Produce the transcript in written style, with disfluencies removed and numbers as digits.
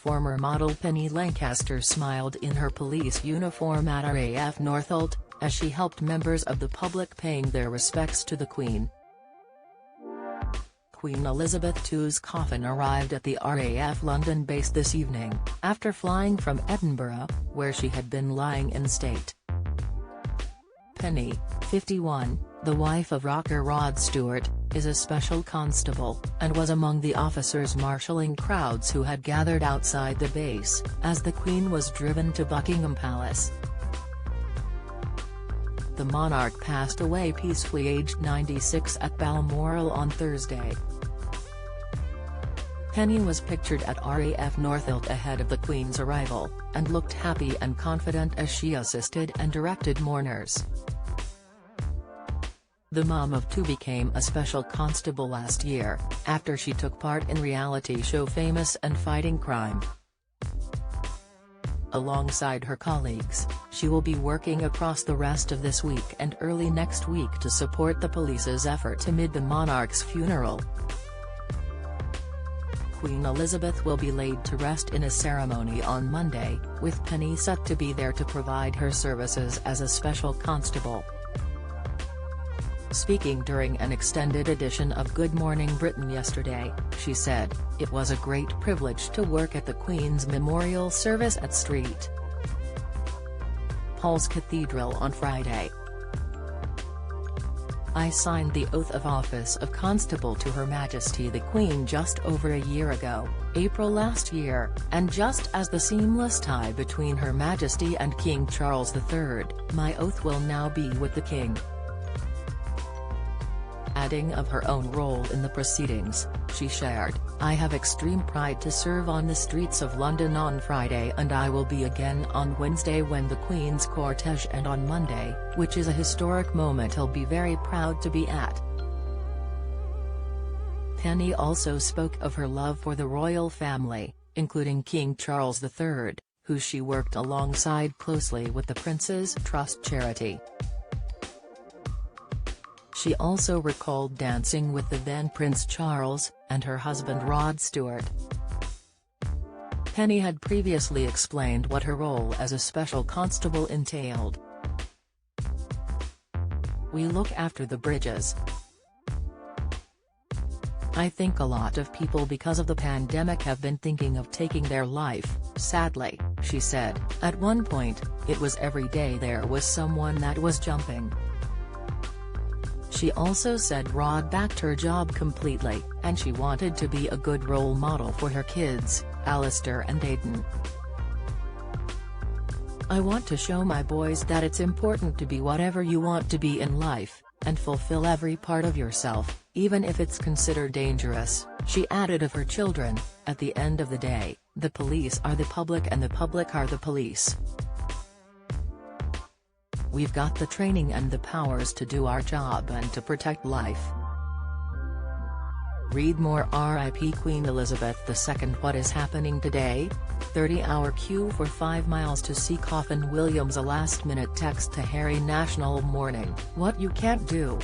Former model Penny Lancaster smiled in her police uniform at RAF Northolt, as she helped members of the public paying their respects to the Queen. Queen Elizabeth II's coffin arrived at the RAF London base this evening, after flying from Edinburgh, where she had been lying in state. Penny, 51, the wife of rocker Rod Stewart, is a special constable, and was among the officers marshalling crowds who had gathered outside the base, as the Queen was driven to Buckingham Palace. The monarch passed away peacefully aged 96 at Balmoral on Thursday. Penny was pictured at RAF Northolt ahead of the Queen's arrival, and looked happy and confident as she assisted and directed mourners. The mum of two became a special constable last year, after she took part in reality show Famous and Fighting Crime. Alongside her colleagues, she will be working across the rest of this week and early next week to support the police's effort amid the monarch's funeral. Queen Elizabeth will be laid to rest in a ceremony on Monday, with Penny set to be there to provide her services as a special constable. Speaking during an extended edition of Good Morning Britain yesterday, she said, "It was a great privilege to work at the Queen's memorial service at St. Paul's Cathedral on Friday. I signed the oath of office of Constable to Her Majesty the Queen just over a year ago, April last year, and just as the seamless tie between Her Majesty and King Charles III, my oath will now be with the King." Adding of her own role in the proceedings, she shared, "I have extreme pride to serve on the streets of London on Friday, and I will be again on Wednesday when the Queen's cortege, and on Monday, which is a historic moment I'll be very proud to be at." Penny also spoke of her love for the royal family, including King Charles III, who she worked alongside closely with the Prince's Trust charity. She also recalled dancing with the then Prince Charles, and her husband Rod Stewart. Penny had previously explained what her role as a special constable entailed. "We look after the bridges. I think a lot of people because of the pandemic have been thinking of taking their life, sadly," she said. "At one point, it was every day there was someone that was jumping." She also said Rod backed her job completely, and she wanted to be a good role model for her kids, Alistair and Aiden. "I want to show my boys that it's important to be whatever you want to be in life, and fulfill every part of yourself, even if it's considered dangerous," she added of her children. "At the end of the day, the police are the public and the public are the police. We've got the training and the powers to do our job and to protect life." Read more. RIP Queen Elizabeth II. What is happening today? 30-hour queue for 5 miles to see coffin. Williams. A last-minute text to Harry. National mourning. What you can't do.